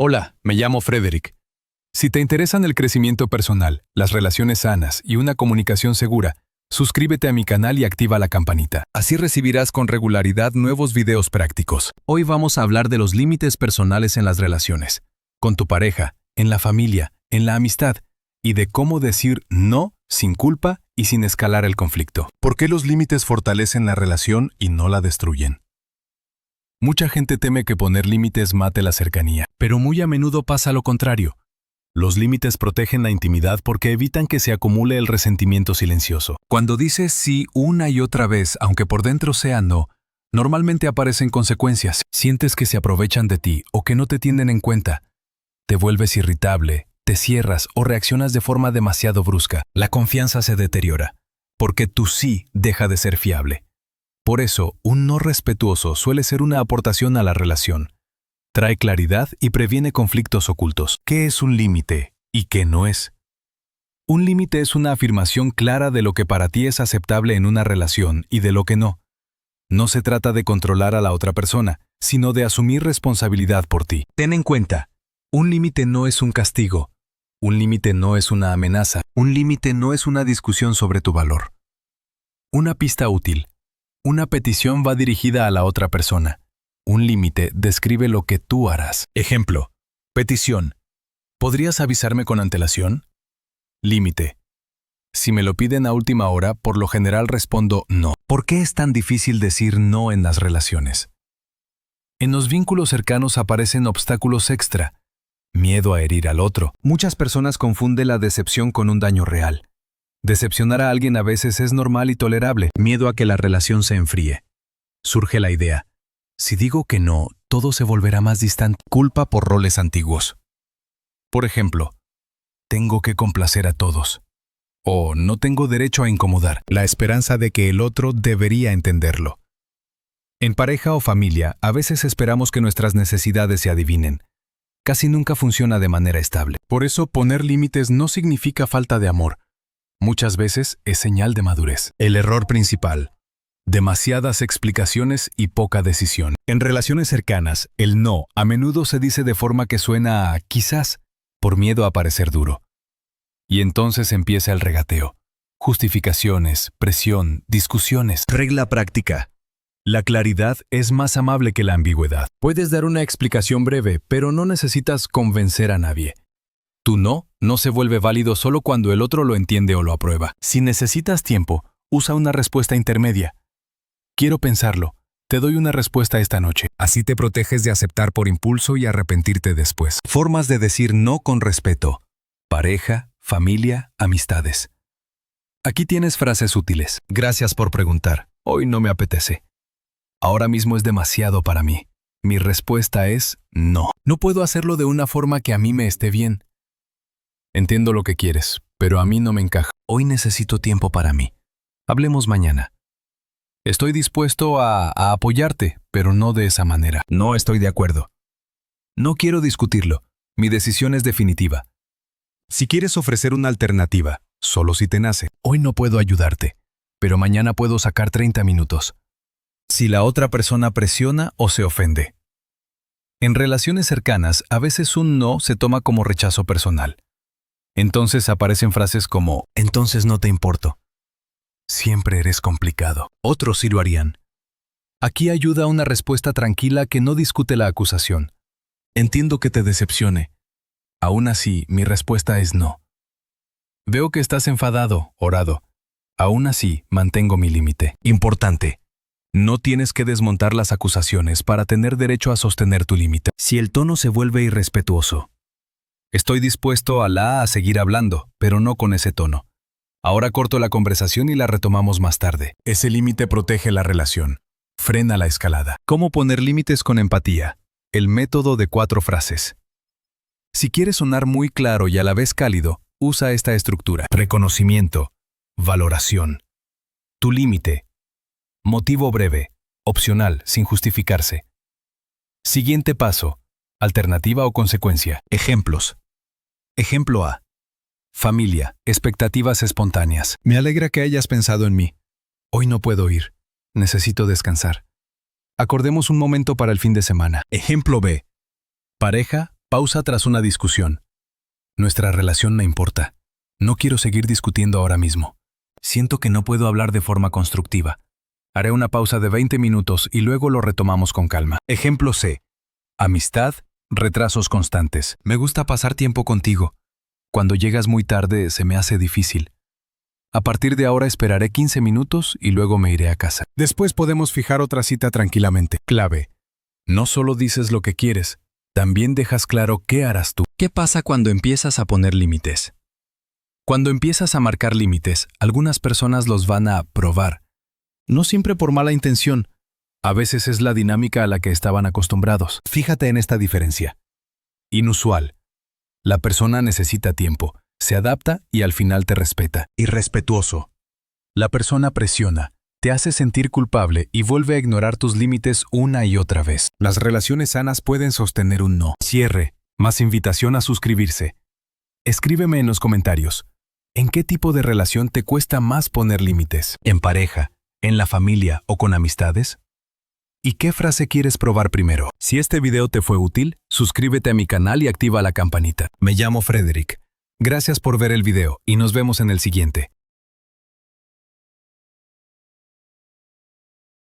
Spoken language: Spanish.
Hola, me llamo Frederick. Si te interesan el crecimiento personal, las relaciones sanas y una comunicación segura, suscríbete a mi canal y activa la campanita. Así recibirás con regularidad nuevos videos prácticos. Hoy vamos a hablar de los límites personales en las relaciones, con tu pareja, en la familia, en la amistad, y de cómo decir no sin culpa y sin escalar el conflicto. ¿Por qué los límites fortalecen la relación y no la destruyen? Mucha gente teme que poner límites mate la cercanía, pero muy a menudo pasa lo contrario. Los límites protegen la intimidad porque evitan que se acumule el resentimiento silencioso. Cuando dices sí una y otra vez, aunque por dentro sea no, normalmente aparecen consecuencias. Sientes que se aprovechan de ti o que no te tienen en cuenta. Te vuelves irritable, te cierras o reaccionas de forma demasiado brusca. La confianza se deteriora, porque tu sí deja de ser fiable. Por eso, un no respetuoso suele ser una aportación a la relación. Trae claridad y previene conflictos ocultos. ¿Qué es un límite y qué no es? Un límite es una afirmación clara de lo que para ti es aceptable en una relación y de lo que no. No se trata de controlar a la otra persona, sino de asumir responsabilidad por ti. Ten en cuenta, un límite no es un castigo. Un límite no es una amenaza. Un límite no es una discusión sobre tu valor. Una pista útil. Una petición va dirigida a la otra persona. Un límite describe lo que tú harás. Ejemplo. Petición. ¿Podrías avisarme con antelación? Límite. Si me lo piden a última hora, por lo general respondo no. ¿Por qué es tan difícil decir no en las relaciones? En los vínculos cercanos aparecen obstáculos extra. Miedo a herir al otro. Muchas personas confunden la decepción con un daño real. Decepcionar a alguien a veces es normal y tolerable. Miedo a que la relación se enfríe. Surge la idea. Si digo que no, todo se volverá más distante. Culpa por roles antiguos. Por ejemplo, tengo que complacer a todos. O no tengo derecho a incomodar. La esperanza de que el otro debería entenderlo. En pareja o familia, a veces esperamos que nuestras necesidades se adivinen. Casi nunca funciona de manera estable. Por eso, poner límites no significa falta de amor. Muchas veces es señal de madurez. El error principal. Demasiadas explicaciones y poca decisión. En relaciones cercanas, el no a menudo se dice de forma que suena a quizás, por miedo a parecer duro. Y entonces empieza el regateo. Justificaciones, presión, discusiones. Regla práctica. La claridad es más amable que la ambigüedad. Puedes dar una explicación breve, pero no necesitas convencer a nadie. Tu no se vuelve válido solo cuando el otro lo entiende o lo aprueba. Si necesitas tiempo, usa una respuesta intermedia. Quiero pensarlo. Te doy una respuesta esta noche. Así te proteges de aceptar por impulso y arrepentirte después. Formas de decir no con respeto. Pareja, familia, amistades. Aquí tienes frases útiles. Gracias por preguntar. Hoy no me apetece. Ahora mismo es demasiado para mí. Mi respuesta es no. No puedo hacerlo de una forma que a mí me esté bien. Entiendo lo que quieres, pero a mí no me encaja. Hoy necesito tiempo para mí. Hablemos mañana. Estoy dispuesto a apoyarte, pero no de esa manera. No estoy de acuerdo. No quiero discutirlo. Mi decisión es definitiva. Si quieres ofrecer una alternativa, solo si te nace. Hoy no puedo ayudarte, pero mañana puedo sacar 30 minutos. Si la otra persona presiona o se ofende. En relaciones cercanas, a veces un no se toma como rechazo personal. Entonces aparecen frases como, entonces no te importo. Siempre eres complicado. Otros sí lo harían. Aquí ayuda una respuesta tranquila que no discute la acusación. Entiendo que te decepcione. Aún así, mi respuesta es no. Veo que estás enfadado, orado. Aún así, mantengo mi límite. Importante. No tienes que desmontar las acusaciones para tener derecho a sostener tu límite. Si el tono se vuelve irrespetuoso. Estoy dispuesto a seguir hablando, pero no con ese tono. Ahora corto la conversación y la retomamos más tarde. Ese límite protege la relación. Frena la escalada. ¿Cómo poner límites con empatía? El método de 4 frases. Si quieres sonar muy claro y a la vez cálido, usa esta estructura. Reconocimiento. Valoración. Tu límite. Motivo breve. Opcional, sin justificarse. Siguiente paso. Alternativa o consecuencia. Ejemplos. Ejemplo A. Familia, expectativas espontáneas. Me alegra que hayas pensado en mí. Hoy no puedo ir. Necesito descansar. Acordemos un momento para el fin de semana. Ejemplo B. Pareja, Pausa tras una discusión. Nuestra relación me importa. No quiero seguir discutiendo ahora mismo. Siento que no puedo hablar de forma constructiva. Haré una pausa de 20 minutos y luego lo retomamos con calma. Ejemplo C. Amistad, retrasos constantes. Me gusta pasar tiempo contigo. Cuando llegas muy tarde se me hace difícil. A partir de ahora esperaré 15 minutos y luego me iré a casa. Después podemos fijar otra cita tranquilamente. Clave. No solo dices lo que quieres, también dejas claro qué harás tú. ¿Qué pasa cuando empiezas a poner límites? Cuando empiezas a marcar límites, algunas personas los van a probar. No siempre por mala intención. A veces es la dinámica a la que estaban acostumbrados. Fíjate en esta diferencia. Inusual. La persona necesita tiempo, se adapta y al final te respeta. Irrespetuoso. La persona presiona, te hace sentir culpable y vuelve a ignorar tus límites una y otra vez. Las relaciones sanas pueden sostener un no. Cierre, más invitación a suscribirse. Escríbeme en los comentarios. ¿En qué tipo de relación te cuesta más poner límites? ¿En pareja, en la familia o con amistades? ¿Y qué frase quieres probar primero? Si este video te fue útil, suscríbete a mi canal y activa la campanita. Me llamo Frederick. Gracias por ver el video y nos vemos en el siguiente.